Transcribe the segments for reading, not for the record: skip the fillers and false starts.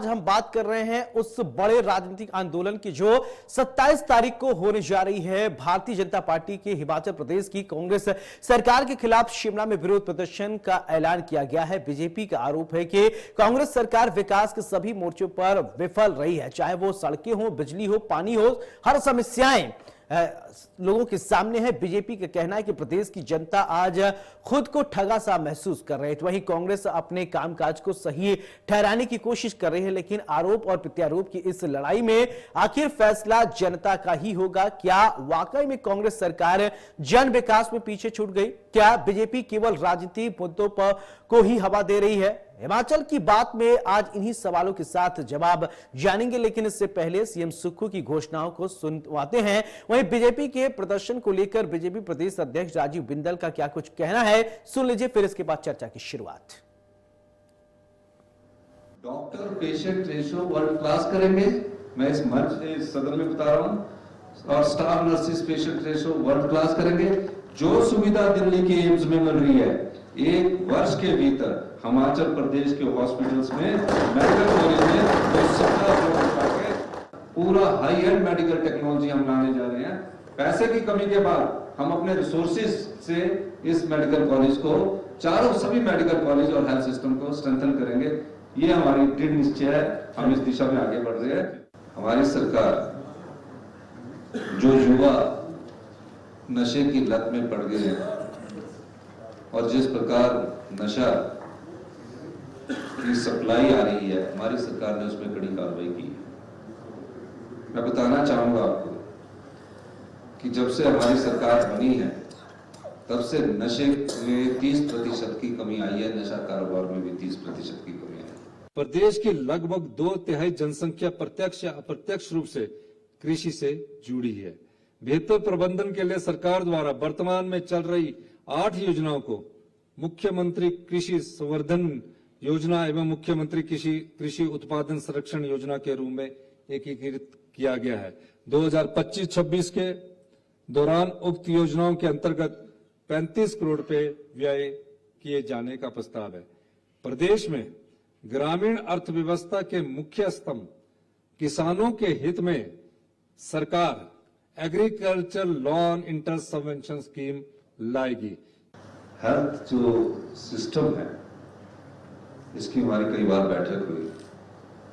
आज हम बात कर रहे हैं उस बड़े राजनीतिक आंदोलन की जो 27 तारीख को होने जा रही है। भारतीय जनता पार्टी के हिमाचल प्रदेश की कांग्रेस सरकार के खिलाफ शिमला में विरोध प्रदर्शन का ऐलान किया गया है। बीजेपी का आरोप है कि कांग्रेस सरकार विकास के सभी मोर्चों पर विफल रही है, चाहे वो सड़कें हो, बिजली हो, पानी हो, हर समस्याएं लोगों के सामने है। बीजेपी का कहना है कि प्रदेश की जनता आज खुद को ठगा सा महसूस कर रही है। तो वहीं कांग्रेस अपने कामकाज को सही ठहराने की कोशिश कर रही है, लेकिन आरोप और प्रत्यारोप की इस लड़ाई में आखिर फैसला जनता का ही होगा। क्या वाकई में कांग्रेस सरकार जन विकास में पीछे छूट गई? क्या बीजेपी केवल राजनीतिक मुद्दों पर को ही हवा दे रही है? हिमाचल की बात में आज इन्हीं सवालों के साथ जवाब जानेंगे, लेकिन इससे पहले सीएम सुक्खू की घोषणाओं को सुनवाते हैं। वहीं बीजेपी के प्रदर्शन को लेकर बीजेपी प्रदेश अध्यक्ष राजीव बिंदल का क्या कुछ कहना है, सुन लीजिए, फिर इसके बाद चर्चा की शुरुआत। Doctor patient ratio world class करेंगे, मैं इस मंच से सदन में बता रहा हूं, और staff nurses patient ratio world class करेंगे। जो सुविधा दिल्ली के एम्स में मिल रही है, एक वर्ष के भीतर हिमाचल प्रदेश के हॉस्पिटल्स में, मेडिकल कॉलेज में पूरा हाई एंड मेडिकल टेक्नोलॉजी हम लाने जा रहे हैं। पैसे की कमी के बाद हम अपने रिसोर्सेज से इस मेडिकल कॉलेज को, चारों सभी मेडिकल कॉलेज और हेल्थ सिस्टम को स्ट्रेंथन करेंगे। ये हमारी दृढ़ निश्चय है, हम इस दिशा में आगे बढ़ रहे हैं। हमारी सरकार जो युवा नशे की लत में पड़ गए हैं और जिस प्रकार नशा की सप्लाई आ रही है, हमारी सरकार ने उसमें कड़ी कार्रवाई की है। मैं बताना चाहूंगा आपको कि जब से हमारी सरकार बनी है तब से नशे में 30% की कमी आई है, नशा कारोबार में भी 30% की कमी आई है। प्रदेश की लगभग 2/3 जनसंख्या प्रत्यक्ष या अप्रत्यक्ष रूप से कृषि से जुड़ी है। बेहतर प्रबंधन के लिए सरकार द्वारा वर्तमान में चल रही 8 योजनाओं को मुख्यमंत्री कृषि संवर्धन योजना एवं मुख्यमंत्री कृषि उत्पादन संरक्षण योजना के रूप में एकीकृत किया गया है। 2025-26 के दौरान उक्त योजनाओं के अंतर्गत 35 करोड़ रुपए व्यय किए जाने का प्रस्ताव है। प्रदेश में ग्रामीण अर्थव्यवस्था के मुख्य स्तंभ किसानों के हित में सरकार agriculture lawn interest subvention scheme लाएगी। हेल्थ जो सिस्टम है, इसकी हमारी कई बार बैठक हुई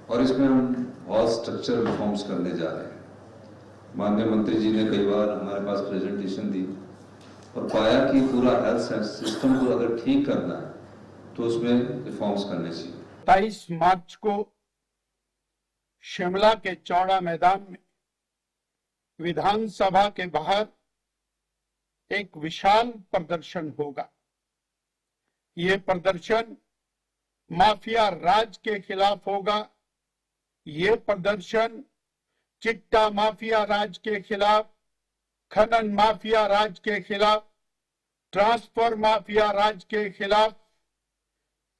और इसमें हम बहुत स्ट्रक्चरल रिफॉर्म्स करने जा रहे हैं। माननीय मंत्री जी ने कई बार हमारे पास प्रेजेंटेशन दी और पाया कि पूरा हेल्थ सिस्टम को अगर ठीक करना है तो उसमें रिफॉर्म्स करने चाहिए। 27 मार्च को शिमला के चौड़ा मैदान में विधानसभा के बाहर एक विशाल प्रदर्शन होगा। ये प्रदर्शन माफिया राज के खिलाफ होगा। ये प्रदर्शन चिट्टा माफिया राज के खिलाफ, खनन माफिया राज के खिलाफ, ट्रांसफर माफिया राज के खिलाफ,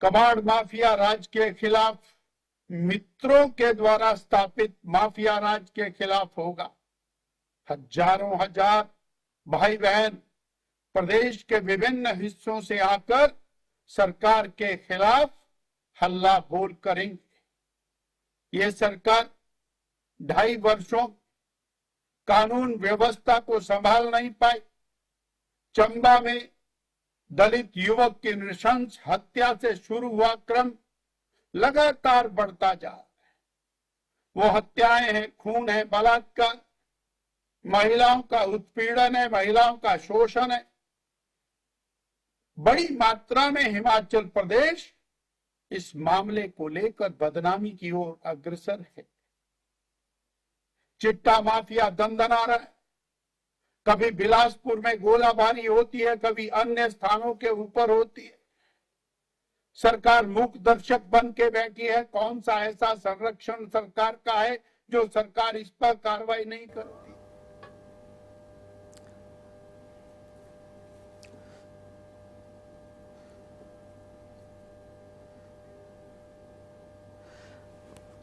कबाड़ माफिया राज के खिलाफ, मित्रों के द्वारा स्थापित माफिया राज के खिलाफ होगा। हजारों हजार भाई बहन प्रदेश के विभिन्न हिस्सों से आकर सरकार के खिलाफ हल्ला बोल करेंगे। ये सरकार 2.5 वर्षों कानून व्यवस्था को संभाल नहीं पाई। चंबा में दलित युवक की नृशंस हत्या से शुरू हुआ क्रम लगातार बढ़ता जा रहा है। वो हत्याएं हैं, खून है, बलात्कार, महिलाओं का उत्पीड़न है, महिलाओं का शोषण है। बड़ी मात्रा में हिमाचल प्रदेश इस मामले को लेकर बदनामी की ओर अग्रसर है। चिट्टा माफिया दंदना रहा है। कभी बिलासपुर में गोलाबारी होती है, कभी अन्य स्थानों के ऊपर होती है। सरकार मूक दर्शक बन के बैठी है। कौन सा ऐसा संरक्षण सरकार का है जो सरकार इस पर कार्रवाई नहीं करती?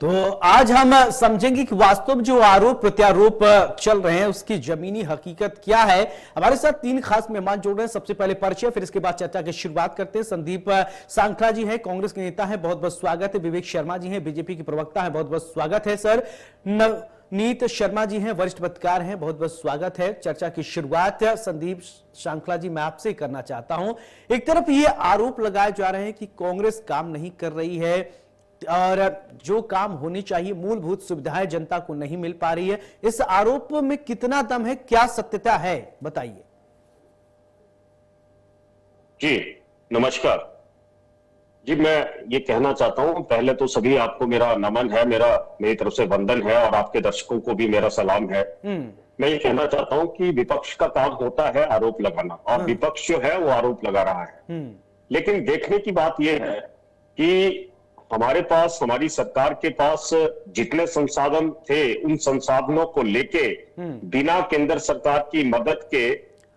तो आज हम समझेंगे कि वास्तव में जो आरोप प्रत्यारोप चल रहे हैं उसकी जमीनी हकीकत क्या है। हमारे साथ तीन खास मेहमान जुड़ रहे हैं। सबसे पहले परिचय, फिर इसके बाद चर्चा की शुरुआत करते हैं। संदीप सांखला जी हैं, कांग्रेस के नेता हैं, बहुत बहुत स्वागत है। विवेक शर्मा जी हैं, बीजेपी के प्रवक्ता हैं, बहुत बहुत स्वागत है सर। नवनीत शर्मा जी हैं, वरिष्ठ पत्रकार हैं, बहुत बहुत स्वागत है। चर्चा की शुरुआत संदीप सांखला जी मैं आपसे करना चाहता हूं। एक तरफ ये आरोप लगाए जा रहे हैं कि कांग्रेस काम नहीं कर रही है और जो काम होनी चाहिए मूलभूत सुविधाएं जनता को नहीं मिल पा रही है। इस आरोप में कितना दम है, क्या सत्यता है, बताइए। जी नमस्कार जी, मैं ये कहना चाहता हूं, पहले तो सभी आपको मेरा नमन है, मेरी तरफ से वंदन है और आपके दर्शकों को भी मेरा सलाम है। मैं ये कहना चाहता हूं कि विपक्ष का काम होता है आरोप लगाना और विपक्ष जो है वो आरोप लगा रहा है। लेकिन देखने की बात यह है कि हमारे पास, हमारी सरकार के पास जितने संसाधन थे उन संसाधनों को लेके बिना केंद्र सरकार की मदद के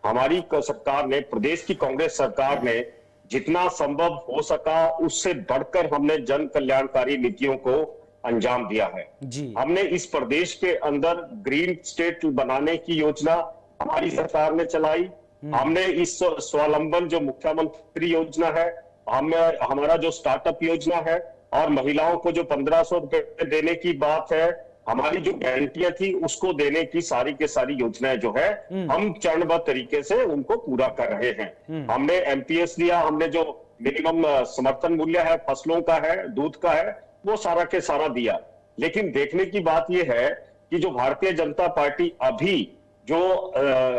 हमारी सरकार ने, प्रदेश की कांग्रेस सरकार ने जितना संभव हो सका उससे बढ़कर हमने जन कल्याणकारी नीतियों को अंजाम दिया है। हमने इस प्रदेश के अंदर ग्रीन स्टेट बनाने की योजना हमारी सरकार ने चलाई। हमने इस स्वावलंबन जो मुख्यमंत्री योजना है, हमारा जो स्टार्टअप योजना है और महिलाओं को जो 1500 रुपए देने की बात है, हमारी जो गारंटियां थी उसको देने की सारी के सारी योजनाएं जो है हम चरणबद्ध तरीके से उनको पूरा कर रहे हैं। हमने एमपीएस लिया, हमने जो मिनिमम समर्थन मूल्य है फसलों का है, दूध का है, वो सारा के सारा दिया। लेकिन देखने की बात यह है कि जो भारतीय जनता पार्टी अभी जो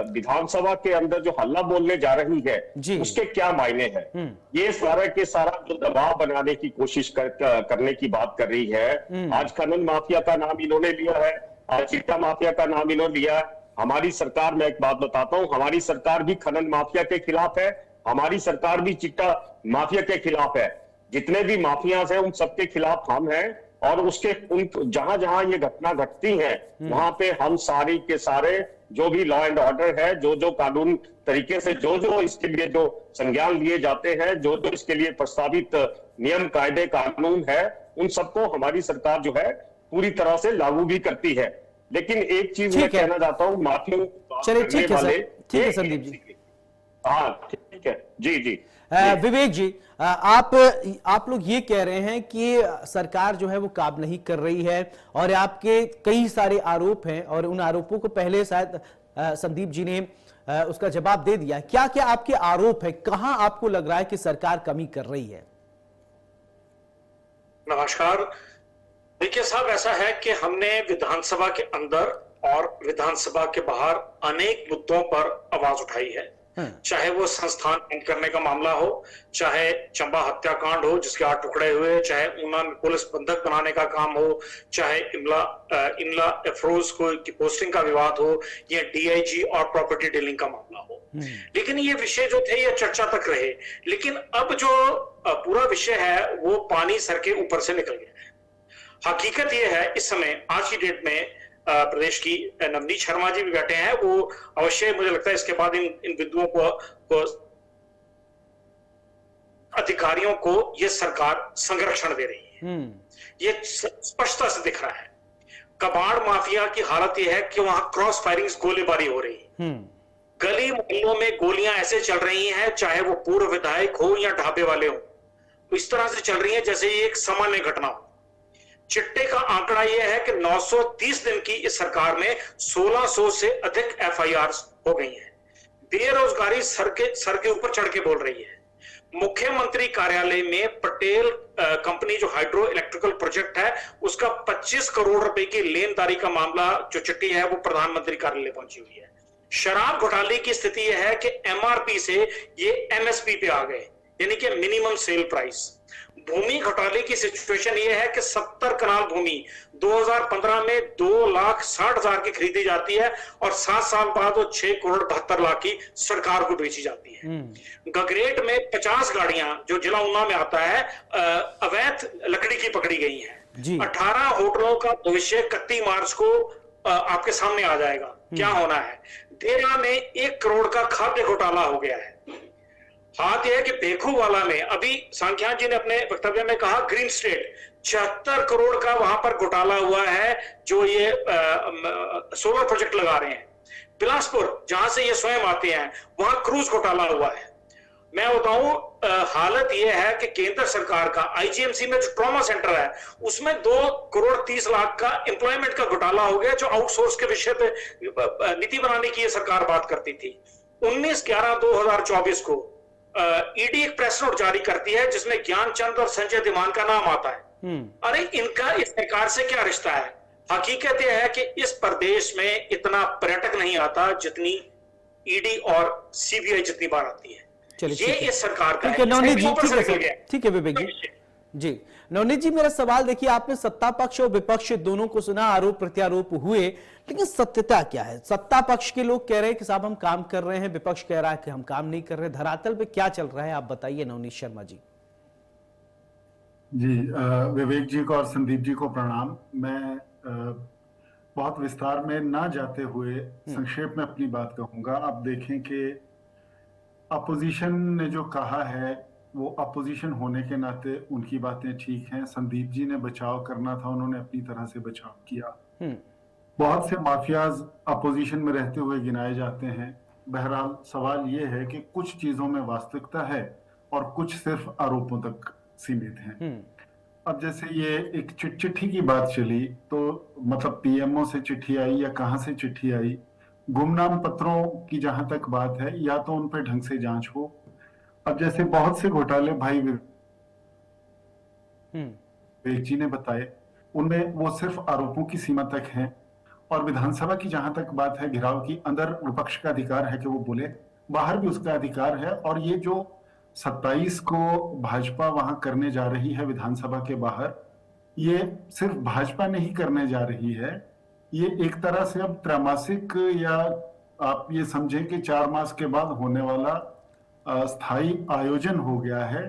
विधानसभा के अंदर जो हल्ला बोलने जा रही है उसके क्या मायने हैं, ये सारा के सारा जो दबाव बनाने की कोशिश करने की बात कर रही है। आज खनन माफिया का नाम इन्होंने लिया है, आज चिट्टा माफिया का नाम इन्होंने लिया है। हमारी सरकार, मैं एक बात बताता हूं, हमारी सरकार भी खनन माफिया के खिलाफ है, हमारी सरकार भी चिट्टा माफिया के खिलाफ है। जितने भी माफिया हैं उन सबके खिलाफ हम हैं और उसके उन जहां जहां ये घटना घटती है वहां पे हम सारी के सारे जो भी लॉ एंड ऑर्डर है, जो जो कानून तरीके से जो जो इसके लिए जो संज्ञान लिए जाते हैं, जो जो इसके लिए प्रस्तावित नियम कायदे कानून है, उन सबको हमारी सरकार जो है पूरी तरह से लागू भी करती है। लेकिन एक चीज मैं कहना चाहता हूं, माफियों चलिए ठीक है संदीप जी। हाँ ठीक है जी जी। विवेक जी, आप लोग ये कह रहे हैं कि सरकार जो है वो काम नहीं कर रही है और आपके कई सारे आरोप हैं और उन आरोपों को पहले शायद संदीप जी ने उसका जवाब दे दिया। क्या क्या आपके आरोप है, कहां आपको लग रहा है कि सरकार कमी कर रही है? नमस्कार। देखिए साहब, ऐसा है कि हमने विधानसभा के अंदर और विधानसभा के बाहर अनेक मुद्दों पर आवाज उठाई है। चाहे वो संस्थान बंद करने का मामला हो, चाहे चंबा हत्याकांड हो जिसके 8 टुकड़े हुए, चाहे ऊना में पुलिस बंधक बनाने का काम हो, चाहे इमला अफरोज को की पोस्टिंग का विवाद हो, या डीआईजी और प्रॉपर्टी डीलिंग का मामला हो। लेकिन ये विषय जो थे ये चर्चा तक रहे। लेकिन अब जो पूरा विषय है वो पानी सर के ऊपर से निकल गया है। हकीकत ये है, इस समय आज की डेट में प्रदेश की नवनीत शर्मा जी भी बैठे हैं, वो अवश्य मुझे लगता है इसके बाद इन बिंदुओं को अधिकारियों को ये सरकार संरक्षण दे रही है। ये स्पष्टता से दिख रहा है। कबाड़ माफिया की हालत ये है कि वहां क्रॉस फायरिंग्स, गोलीबारी हो रही है। गली मोहल्लों में गोलियां ऐसे चल रही हैं, चाहे वो पूर्व विधायक हो या ढाबे वाले हो, इस तरह से चल रही है जैसे ये एक सामान्य घटना हो। चिट्टे का आंकड़ा यह है कि 930 दिन की इस सरकार में 1600 से अधिक एफआईआर हो गई हैं। बेरोजगारी सर के ऊपर चढ़ के बोल रही है। मुख्यमंत्री कार्यालय में पटेल कंपनी जो हाइड्रो इलेक्ट्रिकल प्रोजेक्ट है उसका 25 करोड़ रुपए की लेनदारी का मामला जो चिट्ठी है वो प्रधानमंत्री कार्यालय पहुंची हुई है। शराब घोटाले की स्थिति यह है कि एमआरपी से ये एमएसपी पे आ गए, यानी कि मिनिमम सेल प्राइस। भूमि घोटाले की सिचुएशन ये है कि 70 कनाल भूमि 2015 में 2,60,000 की खरीदी जाती है और 7 साल बाद वो 6 करोड़ 72 लाख की सरकार को बेची जाती है। गगरेट में 50 गाड़ियां जो जिला ऊना में आता है अवैध लकड़ी की पकड़ी गई हैं। 18 होटलों का भविष्य 31 मार्च को आपके सामने आ जाएगा। क्या होना है? देरा में 1 करोड़ का खाद्य घोटाला हो गया है। हाथ यह है कि भेखूवाला में अभी सांख्यान जी ने अपने वक्तव्य में कहा ग्रीन स्टेट, 76 करोड़ का वहां पर घोटाला हुआ है जो ये सोलर प्रोजेक्ट लगा रहे हैं। बिलासपुर जहां से ये स्वयं आते हैं वहां क्रूज घोटाला हुआ है। मैं बताऊं हालत यह है कि केंद्र सरकार का आईजीएमसी में जो ट्रॉमा सेंटर है उसमें 2 करोड़ 30 लाख का एम्प्लॉयमेंट का घोटाला हो गया, जो आउटसोर्स के विषय पे नीति बनाने की ये सरकार बात करती थी। 19/11/2024 को ईडी एक प्रेस नोट जारी करती है जिसमें ज्ञानचंद और संजय धीमान का नाम आता है। अरे इनका इस सरकार से क्या रिश्ता है? हकीकत यह है कि इस प्रदेश में इतना पर्यटक नहीं आता जितनी ईडी और सीबीआई जितनी बार आती है। ये इस सरकार का है। नवनीत जी, ठीक है विवेक जी। नवनीत जी, मेरा सवाल देखिए, आपने सत्ता पक्ष और विपक्ष दोनों को सुना, आरोप प्रत्यारोप हुए, लेकिन सत्यता क्या है? सत्ता पक्ष के लोग कह रहे हैं कि साहब हम काम कर रहे हैं, विपक्ष कह रहा है कि हम काम नहीं कर रहे। धरातल पे क्या चल रहा है, आप बताइए नवनीत शर्मा जी। जी, विवेक जी को और संदीप जी को प्रणाम। मैं बहुत विस्तार में ना जाते हुए संक्षेप में अपनी बात कहूंगा। आप देखें कि अपोजिशन ने जो कहा है वो अपोजिशन होने के नाते उनकी बातें ठीक हैं। संदीप जी ने बचाव करना था, उन्होंने अपनी तरह से बचाव किया। बहुत से माफियाज अपोजिशन में रहते हुए गिनाए जाते हैं। बहरहाल सवाल ये है कि कुछ चीजों में वास्तविकता है और कुछ सिर्फ आरोपों तक सीमित हैं। अब जैसे ये एक चिट्ठी की बात चली, तो मतलब पीएमओ से चिट्ठी आई या कहां से चिट्ठी आई, गुमनाम पत्रों की जहां तक बात है, या तो उन पर ढंग से जांच हो। अब जैसे बहुत से घोटाले भाई विवेक जी ने बताए, उनमें वो सिर्फ आरोपों की सीमा तक हैं। और विधानसभा की जहां तक बात है घिराव की, अंदर विपक्ष का अधिकार है कि वो बोले, बाहर भी उसका अधिकार है। और ये जो 27 को भाजपा वहां करने जा रही है विधानसभा के बाहर, ये सिर्फ भाजपा नहीं करने जा रही है, ये एक तरह से अब त्रैमासिक, या आप ये समझें कि 4 मास के बाद होने वाला स्थायी आयोजन हो गया है।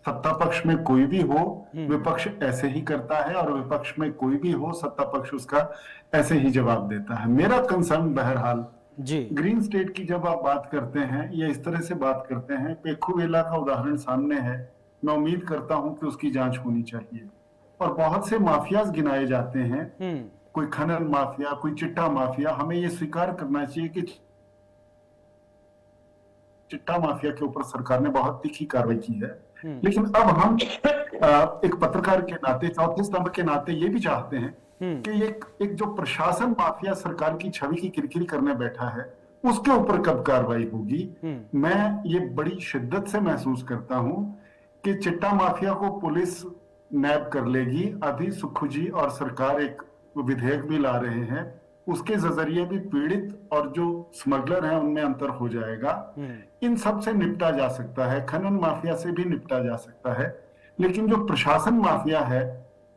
सत्ता पक्ष में कोई भी हो, विपक्ष ऐसे ही करता है, और विपक्ष में कोई भी हो, सत्ता पक्ष उसका ऐसे ही जवाब देता है। मेरा कंसर्न बहरहाल जी, ग्रीन स्टेट की जब आप बात करते हैं या इस तरह से बात करते हैं, पेखुवेला का उदाहरण सामने है। मैं उम्मीद करता हूं कि उसकी जांच होनी चाहिए। और बहुत से माफियाज गिनाए जाते हैं, कोई खनन माफिया, कोई चिट्टा माफिया। हमें ये स्वीकार करना चाहिए कि चिट्टा माफिया के ऊपर सरकार ने बहुत तीखी कार्रवाई की है। लेकिन अब हम एक पत्रकार के नाते, चौथे स्तंभ के नाते, ये भी चाहते हैं कि एक जो प्रशासन माफिया सरकार की छवि की किरकिरी करने बैठा है, उसके ऊपर कब कार्रवाई होगी। मैं ये बड़ी शिद्दत से महसूस करता हूं कि चिट्टा माफिया को पुलिस नैब कर लेगी। अभी सुक्खू जी और सरकार एक विधेयक भी ला रहे हैं, उसके जरिए भी पीड़ित और जो स्मगलर हैं उनमें अंतर हो जाएगा। इन सब से निपटा जा सकता है, खनन माफिया से भी निपटा जा सकता है। लेकिन जो प्रशासन माफिया है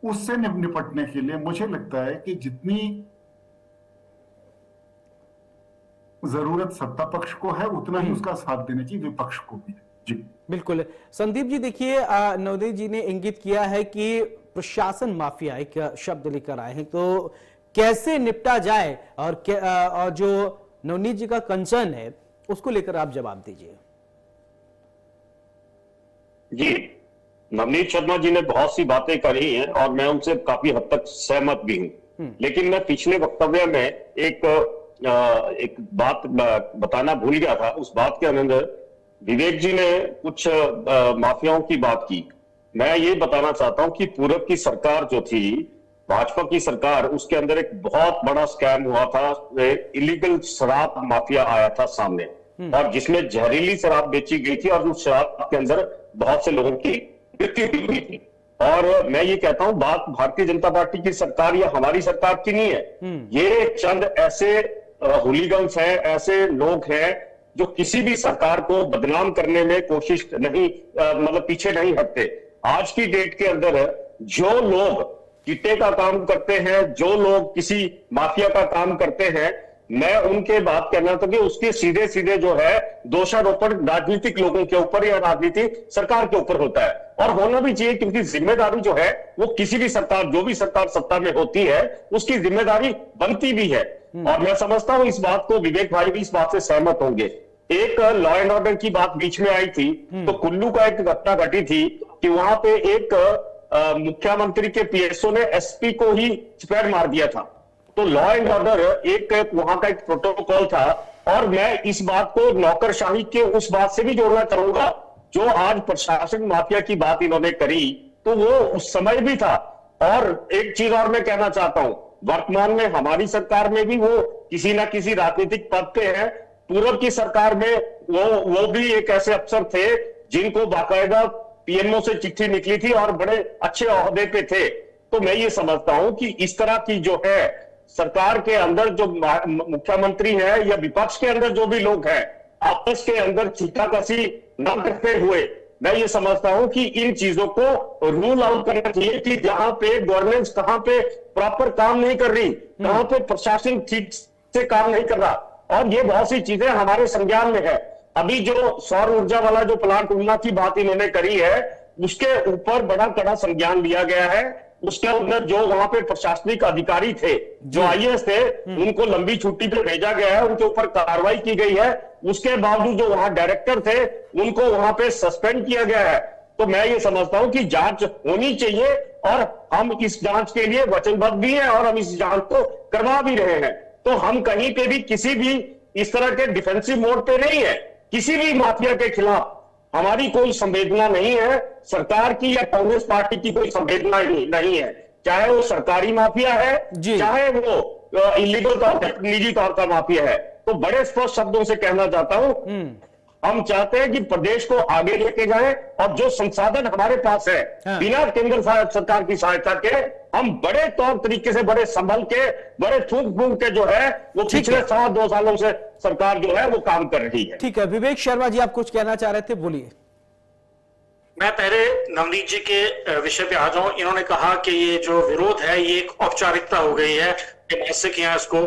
उससे निपटने के लिए मुझे लगता है कि जितनी जरूरत सत्ता पक्ष को है, उतना ही उसका साथ देने की विपक्ष को भी है। जी बिल्कुल। संदीप जी, देखिए नवनीत जी ने इंगित किया है कि प्रशासन माफिया एक शब्द लेकर आए हैं, तो कैसे निपटा जाए, और जो नवनीत जी का कंसर्न है उसको लेकर आप जवाब दीजिए। जी, नवनीत शर्मा जी ने बहुत सी बातें करी हैं और मैं उनसे काफी हद तक सहमत भी हूं। लेकिन मैं पिछले वक्तव्य में एक बात बताना भूल गया था। उस बात के अंदर विवेक जी ने कुछ माफियाओं की बात की। मैं ये बताना चाहता हूं कि पूर्व की सरकार जो थी, भाजपा की सरकार, उसके अंदर एक बहुत बड़ा स्कैम हुआ था। इलीगल शराब माफिया आया था सामने, और जिसमें जहरीली शराब बेची गई थी और उस शराब के अंदर बहुत से लोगों की मृत्यु भी हुई थी। और मैं ये कहता हूं, बात भारतीय जनता पार्टी की सरकार या हमारी सरकार की नहीं है। ये चंद ऐसे हुलीगन्स हैं, ऐसे लोग हैं जो किसी भी सरकार को बदनाम करने में कोशिश नहीं, मतलब पीछे नहीं हटते। आज की डेट के अंदर जो लोग चिट्टे का काम करते हैं, जो लोग किसी माफिया का काम करते हैं, मैं उनके बात करना था कि उसके सीधे सीधे जो है दोषारोपण राजनीतिक लोगों के ऊपर या राजनीतिक सरकार के ऊपर होता है, और होना भी चाहिए, क्योंकि जिम्मेदारी जो है वो किसी भी सरकार, जो भी सरकार सत्ता में होती है, उसकी जिम्मेदारी बनती भी है। और मैं समझता हूं इस बात को विवेक भाई भी इस बात से सहमत होंगे। एक लॉ एंड ऑर्डर की बात बीच में आई थी, तो कुल्लू का एक घटना घटी थी कि वहां पे एक मुख्यमंत्री के पीएसओ ने एसपी को ही चपेट मार दिया था। तो लॉ एंड ऑर्डर एक वहां का एक प्रोटोकॉल था। और मैं इस बात को नौकरशाही के उस बात से भी जोड़ना चाहूंगा जो आज प्रशासन माफिया की बात इन्होंने करी, तो वो उस समय भी था। और एक चीज और मैं कहना चाहता हूं, वर्तमान में हमारी सरकार में भी वो किसी ना किसी राजनीतिक पद पे है। पूर्व की सरकार में वो भी एक ऐसे अफसर थे जिनको बाकायदा पीएमओ से चिट्ठी निकली थी और बड़े अच्छे ओहदे पे थे। तो मैं ये समझता हूं कि इस तरह की जो है सरकार के अंदर जो मुख्यमंत्री है या विपक्ष के अंदर जो भी लोग हैं, आपस के अंदर छींटाकशी न करते हुए मैं ये समझता हूं कि इन चीजों को रूल आउट करना चाहिए कि जहां पे गवर्नेंस कहां पे प्रॉपर काम नहीं कर रही, कहां पे प्रशासन ठीक से काम नहीं कर रहा। और ये बहुत सी चीजें हमारे संज्ञान में है। अभी जो सौर ऊर्जा वाला जो प्लांट उन्ना की बात इन्होंने करी है, उसके ऊपर बड़ा कड़ा संज्ञान लिया गया है। उसके अंदर जो वहां पे प्रशासनिक अधिकारी थे, जो आईएएस थे, उनको लंबी छुट्टी पे भेजा गया है, उनके ऊपर कार्रवाई की गई है। उसके बावजूद जो वहां डायरेक्टर थे उनको वहां पे सस्पेंड किया गया है। तो मैं ये समझता हूं कि जांच होनी चाहिए और हम इस जांच के लिए वचनबद्ध भी हैं और हम इस जांच को करवा भी रहे हैं। तो हम कहीं पे भी किसी भी इस तरह के डिफेंसिव मोड पे नहीं है। किसी भी माफिया के खिलाफ हमारी कोई संवेदना नहीं है, सरकार की या कांग्रेस पार्टी की कोई संवेदना नहीं है। चाहे वो सरकारी माफिया है, चाहे वो इलीगल तौर पर निजी तौर पर माफिया है। तो बड़े स्पष्ट शब्दों से कहना चाहता हूं, हम चाहते हैं कि प्रदेश को आगे लेके जाएं और जो संसाधन हमारे पास है, बिना केंद्र सरकार की सहायता के हम बड़े तौर तरीके से, बड़े संभल के, बड़े फूंक फूंक के जो है वो पिछले 2 सालों से सरकार जो है वो काम कर रही है। ठीक है, विवेक शर्मा जी आप कुछ कहना चाह रहे थे, बोलिए। मैं पहले नवनीत जी के विषय पे आ जाऊं। इन्होंने कहा कि ये जो विरोध है ये एक औपचारिकता हो गई है, मासिक किया इसको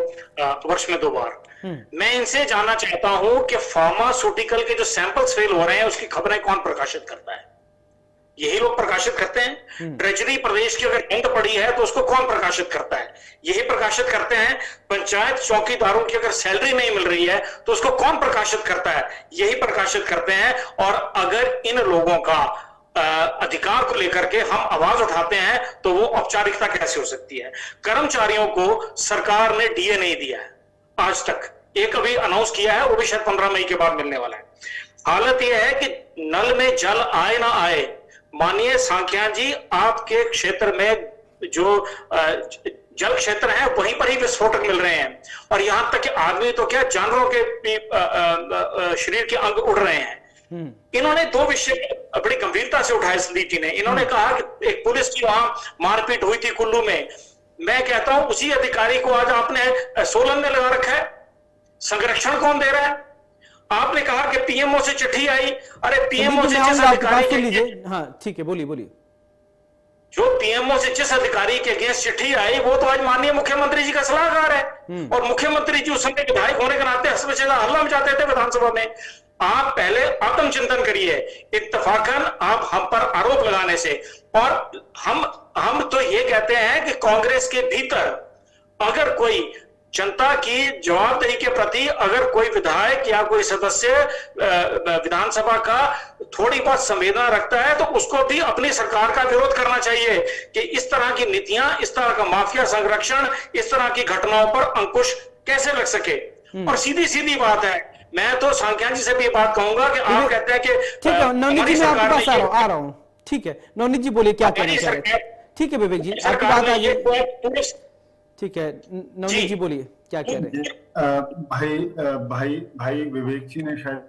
वर्ष में 2 बार। मैं इनसे जानना चाहता हूं कि फार्मास्यूटिकल के जो सैंपल्स फेल हो रहे हैं उसकी खबरें कौन प्रकाशित करता है? यही लोग प्रकाशित करते हैं। ट्रेजरी प्रदेश की अगर बंद पड़ी है तो उसको कौन प्रकाशित करता है? यही प्रकाशित करते हैं। पंचायत चौकीदारों की अगर सैलरी नहीं मिल रही है तो उसको कौन प्रकाशित करता है? यही प्रकाशित करते हैं। और अगर इन लोगों का अधिकार को लेकर के हम आवाज उठाते हैं तो वो औपचारिकता कैसे हो सकती है? कर्मचारियों को सरकार ने डीए नहीं दिया है आज तक। एक अभी अनाउंस किया है, वो भी शायद 15 मई के बाद मिलने वाला है। हालत यह है कि नल में जल आए ना आए, माननीय सांख्या जी, आपके क्षेत्र में जो जल क्षेत्र है वहीं पर ही विस्फोटक मिल रहे हैं। और यहां तक कि आदमी तो क्या, जानवरों के शरीर के अंग उड़ रहे हैं। इन्होंने 2 विषय बड़ी गंभीरता से उठाए संदीप जी ने। इन्होंने कहा कि एक पुलिस की वहां मारपीट हुई थी कुल्लू में। मैं कहता हूं उसी अधिकारी को आज आपने सोलन में लगा रखा है। संरक्षण कौन दे रहा है? आपने कहा कि पीएमओ से चिट्ठी आई। अरे पीएमओ से जिस अधिकारी, हाँ ठीक है, बोलिए। जो पीएमओ से जिस अधिकारी के अगेंस्ट चिट्ठी आई वो तो आज माननीय मुख्यमंत्री जी का सलाहकार है। और मुख्यमंत्री जी उस समय विधायक होने के नाते हल्ला मचाते थे विधानसभा में। आप पहले आत्मचिंतन करिए, इत्तफाकन आप हम पर आरोप लगाने से। और हम तो ये कहते हैं कि कांग्रेस के भीतर अगर कोई जनता की जवाबदेही के प्रति अगर कोई विधायक या कोई सदस्य विधानसभा का थोड़ी बहुत संवेदना रखता है तो उसको भी अपनी सरकार का विरोध करना चाहिए कि इस तरह की नीतियां, इस तरह का माफिया संरक्षण, इस तरह की घटनाओं पर अंकुश कैसे लग सके। और सीधी बात है, मैं तो सांख्या जी से भी बात कहूंगा कि आप कहते हैं कि ठीक है, नवनीत जी मैं आपके पास आ रहा हूं। ठीक है नवनीत जी, बोलिए क्या कहना चाह रहे हैं। ठीक है विवेक जी, आपकी बात आ गई। ठीक है नवनीत जी, बोलिए क्या कह रहे हैं। भाई विवेक जी ने शायद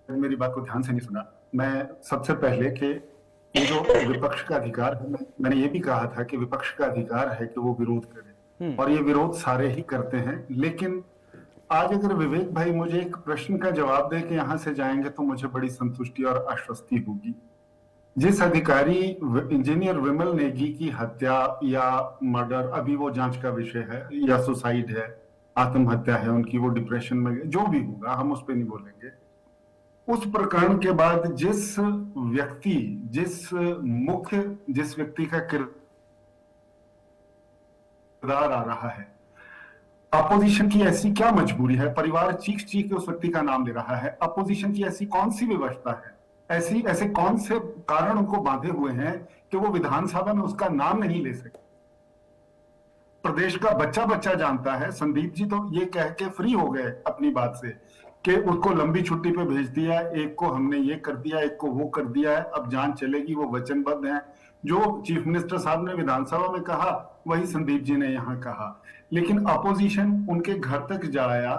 मेरी बात को ध्यान से नहीं सुना। मैं सबसे पहले कि ये जो विपक्ष का अधिकार है, मैंने ये भी कहा था कि विपक्ष का अधिकार है कि वो विरोध करे और ये विरोध सारे ही करते हैं। लेकिन आज अगर विवेक भाई मुझे एक प्रश्न का जवाब दे के यहां से जाएंगे तो मुझे बड़ी संतुष्टि और आश्वस्ति होगी। जिस अधिकारी इंजीनियर विमल नेगी की हत्या या मर्डर, अभी वो जांच का विषय है, या सुसाइड है, आत्महत्या है उनकी, वो डिप्रेशन में, जो भी होगा हम उस पर नहीं बोलेंगे। उस प्रकरण के बाद जिस व्यक्ति का किरदार आ रहा है, अपोजिशन की ऐसी क्या मजबूरी है? परिवार चीख के उस व्यक्ति का नाम ले रहा है। अपोजिशन की ऐसी कौन सी व्यवस्था है ऐसे कौन से कारण उनको बांधे हुए हैं कि वो विधानसभा में उसका नाम नहीं ले सके? प्रदेश का बच्चा बच्चा जानता है। संदीप जी तो ये कह के फ्री हो गए अपनी बात से कि उसको लंबी छुट्टी पे भेज दिया, एक को हमने ये कर दिया, एक को वो कर दिया है, अब जान चलेगी, वो वचनबद्ध हैं। जो चीफ मिनिस्टर साहब ने विधानसभा में कहा वही संदीप जी ने यहां कहा, लेकिन अपोजिशन उनके घर तक जाया,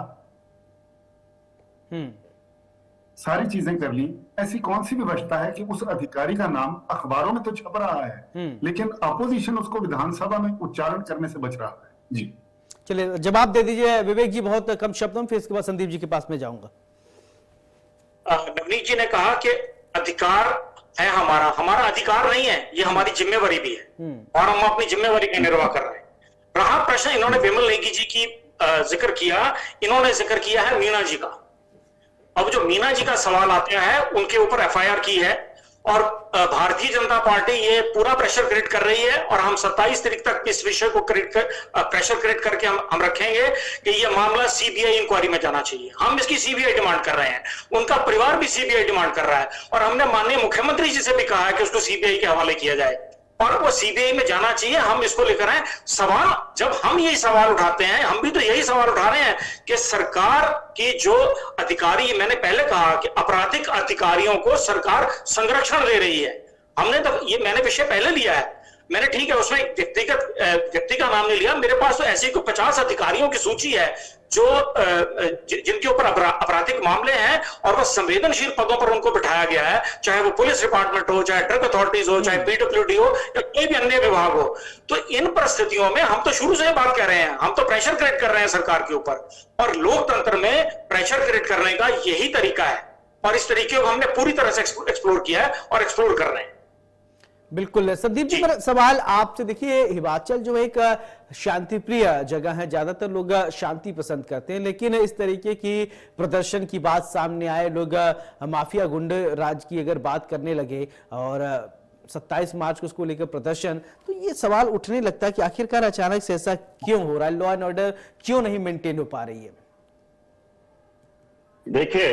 सारी चीजें कर ली। ऐसी कौन सी व्यवस्था है कि उस अधिकारी का नाम अखबारों में तो छप रहा है लेकिन अपोजिशन उसको विधानसभा में उच्चारण करने से बच रहा है? जी चलिए जवाब दे दीजिए विवेक जी बहुत कम शब्दों में, फिर इसके बाद संदीप जी के पास में जाऊंगा। नवनीत जी ने कहा कि अधिकार है हमारा अधिकार नहीं है, ये हमारी जिम्मेवारी भी है और हम अपनी जिम्मेवारी का निर्वाह कर रहे हैं। रहा प्रश्न, इन्होंने विमल नेगी जी की जिक्र किया, इन्होंने जिक्र किया है मीना जी का। अब जो मीना जी का सवाल आता है, उनके ऊपर एफआईआर की है और भारतीय जनता पार्टी ये पूरा प्रेशर क्रिएट कर रही है और हम 27 तारीख तक इस विषय को प्रेशर क्रिएट करके हम रखेंगे कि ये मामला सीबीआई इंक्वायरी में जाना चाहिए। हम इसकी सीबीआई डिमांड कर रहे हैं, उनका परिवार भी सीबीआई डिमांड कर रहा है और हमने माननीय मुख्यमंत्री जी से भी कहा है कि उसको सीबीआई के हवाले किया जाए और वो सीबीआई में जाना चाहिए। हम इसको लेकर आए सवाल। जब हम यही सवाल उठाते हैं, हम भी तो यही सवाल उठा रहे हैं कि सरकार की जो अधिकारी, मैंने पहले कहा कि आपराधिक अधिकारियों को सरकार संरक्षण दे रही है। हमने तो ये मैंने विषय पहले लिया है, मैंने ठीक है उसमें व्यक्ति का नाम नहीं लिया। मेरे पास तो ऐसी कोई 50 अधिकारियों की सूची है जो जिनके ऊपर आपराधिक मामले हैं और वो संवेदनशील पदों पर उनको बिठाया गया है, चाहे वो पुलिस डिपार्टमेंट हो, चाहे ड्रग अथॉरिटीज हो, चाहे पीडब्ल्यूडी हो या कोई भी अन्य विभाग हो। तो इन परिस्थितियों में हम तो शुरू से बात कर रहे हैं, हम तो प्रेशर क्रिएट कर रहे हैं सरकार के ऊपर और लोकतंत्र में प्रेशर क्रिएट करने का यही तरीका है और इस तरीके को हमने पूरी तरह से एक्सप्लोर किया है और एक्सप्लोर कर रहे हैं। बिल्कुल संदीप जी, पर सवाल आपसे, देखिए हिमाचल जो एक शांति प्रिय जगह है, ज्यादातर लोग शांति पसंद करते हैं, लेकिन इस तरीके की प्रदर्शन की बात सामने आए, लोग माफिया गुंड राज की अगर बात करने लगे और 27 मार्च को उसको लेकर प्रदर्शन, तो ये सवाल उठने लगता है कि आखिरकार अचानक से ऐसा क्यों हो रहा है, लॉ एंड ऑर्डर क्यों नहीं मेंटेन हो पा रही है? देखिए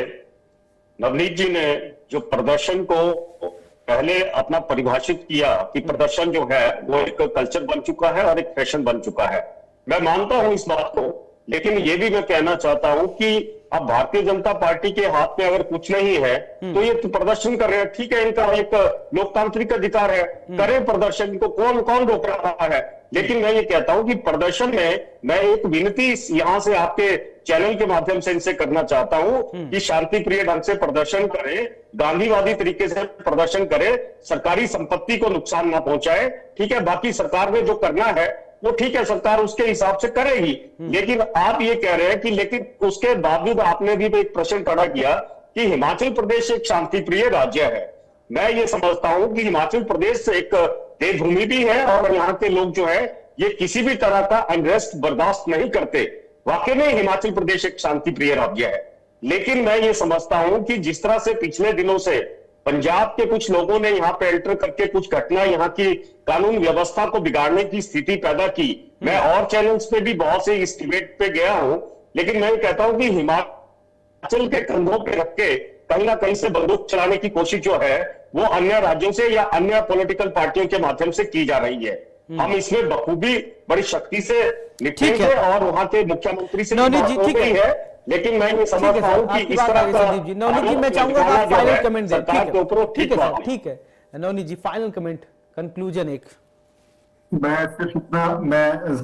नवनीत जी ने जो प्रदर्शन को पहले अपना परिभाषित किया कि प्रदर्शन जो है वो एक कल्चर बन चुका है और एक फैशन बन चुका है, मैं मानता हूं इस बात को, लेकिन ये भी मैं कहना चाहता हूं कि अब भारतीय जनता पार्टी के हाथ में अगर कुछ नहीं है तो ये तो प्रदर्शन कर रहे हैं, ठीक है, इनका एक लोकतांत्रिक अधिकार है, करें प्रदर्शन को, कौन कौन रोक रहा है। लेकिन मैं ये कहता हूं कि प्रदर्शन में मैं एक विनती यहां से आपके चैनल के माध्यम से इनसे करना चाहता हूं कि शांति प्रिय ढंग से प्रदर्शन करें, गांधीवादी तरीके से प्रदर्शन करें, सरकारी संपत्ति को नुकसान ना पहुंचाए, ठीक है। बाकी सरकार ने जो करना है वो ठीक है, सरकार उसके हिसाब से करेगी। लेकिन आप ये कह रहे हैं कि लेकिन उसके बावजूद आपने भी एक प्रश्न खड़ा किया कि हिमाचल प्रदेश एक शांति प्रिय राज्य है। मैं ये समझता हूं कि हिमाचल प्रदेश एक देवभूमि भी है और यहाँ के लोग जो है ये किसी भी तरह का अनरेस्ट बर्दाश्त नहीं करते। वाकई में हिमाचल प्रदेश एक शांति प्रिय राज्य है, लेकिन मैं ये समझता हूं कि जिस तरह से पिछले दिनों से पंजाब के कुछ लोगों ने यहाँ पे एंटर करके कुछ घटना यहाँ की कानून व्यवस्था को बिगाड़ने की स्थिति पैदा की, मैं और चैनल्स पे भी बहुत से इस डिबेट पे गया हूं, लेकिन मैं कहता हूं कि हिमाचल के कंधों पे रख के कहीं ना कहीं से बंदूक चलाने की कोशिश जो है वो अन्य राज्यों से या अन्य पॉलिटिकल पार्टियों के माध्यम से की जा रही है। हम इसमें बखूबी बड़ी शक्ति से निपटेंगे और वहां के मुख्यमंत्री से ठीक है, लेकिन मैं ये समझता हूँ कि इस तरह का नवनीत जी, मैं चाहूंगा कि आप फाइनल कमेंट दें। ठीक है नवनीत जी, फाइनल कमेंट, कंक्लूजन एक। मैं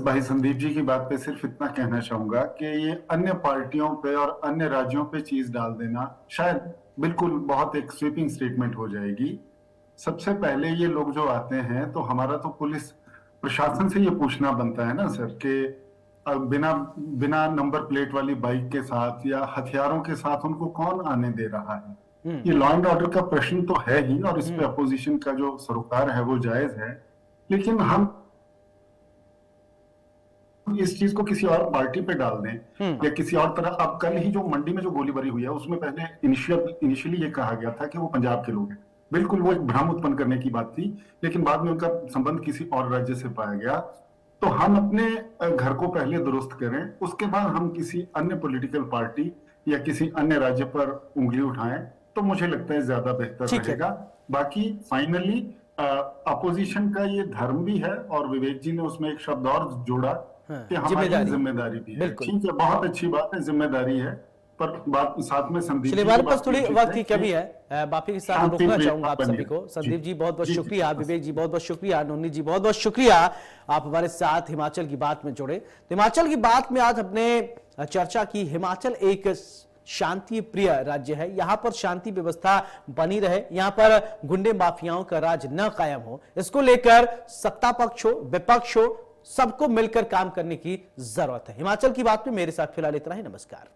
भाई संदीप जी की बात पे सिर्फ इतना कहना चाहूंगा कि ये अन्य पार्टियों पे और अन्य राज्यों पे चीज डाल देना शायद बिल्कुल बहुत एक स्वीपिंग स्टेटमेंट हो जाएगी। सबसे पहले ये लोग जो आते हैं तो हमारा तो पुलिस प्रशासन से ये पूछना बनता है ना सर कि बिना नंबर प्लेट वाली बाइक के साथ या हथियारों के साथ उनको कौन आने दे रहा है। ये लॉ एंड ऑर्डर का प्रश्न तो है ही और इस पे अपोजिशन का जो सरोकार है वो जायज है, लेकिन हम इस चीज को किसी और पार्टी पे डाल दें या किसी और तरह। अब कल ही जो मंडी में जो गोलीबारी हुई है उसमें पहले इनिशियली ये कहा गया था कि वो पंजाब के लोग हैं, बिल्कुल वो एक भ्रम उत्पन्न करने की बात थी, लेकिन बाद में उनका संबंध किसी और राज्य से पाया गया। तो हम अपने घर को पहले दुरुस्त करें, उसके बाद हम किसी अन्य पॉलिटिकल पार्टी या किसी अन्य राज्य पर उंगली उठाएं। तो मुझे लगता है ज्यादा बेहतर ठीक है। रहेगा। बाकी फाइनली अपोजिशन का ये धर्म भी है, और विवेक जी ने उसमें एक शब्द और जोड़ा कि हमारी जिम्मेदारी। जिम्मेदारी भी है। बिल्कुल। ठीक है, बहुत अच्छी बात है, जिम्मेदारी है, पर बात साथ में संदीप चलिए, जी हमारे की पास बात थोड़ी ये वक्त की है कमी कि है, बाकी के साथ शांति रोकना प्रिय चाहूंगा आप बनिए। सभी को। संदीप जी बहुत बहुत जी, शुक्रिया, जी। विवेक जी बहुत बहुत शुक्रिया, नोनी जी बहुत बहुत शुक्रिया, आप हमारे साथ हिमाचल की बात में जुड़े। तो हिमाचल की बात में आज हमने चर्चा की। हिमाचल एक शांति प्रिय राज्य है, यहां पर शांति व्यवस्था बनी रहे, यहां पर गुंडे माफियाओं का राज न कायम हो, इसको लेकर सत्ता पक्ष हो विपक्ष हो सबको मिलकर काम करने की जरूरत है। हिमाचल की बात में मेरे साथ फिलहाल इतना ही। नमस्कार।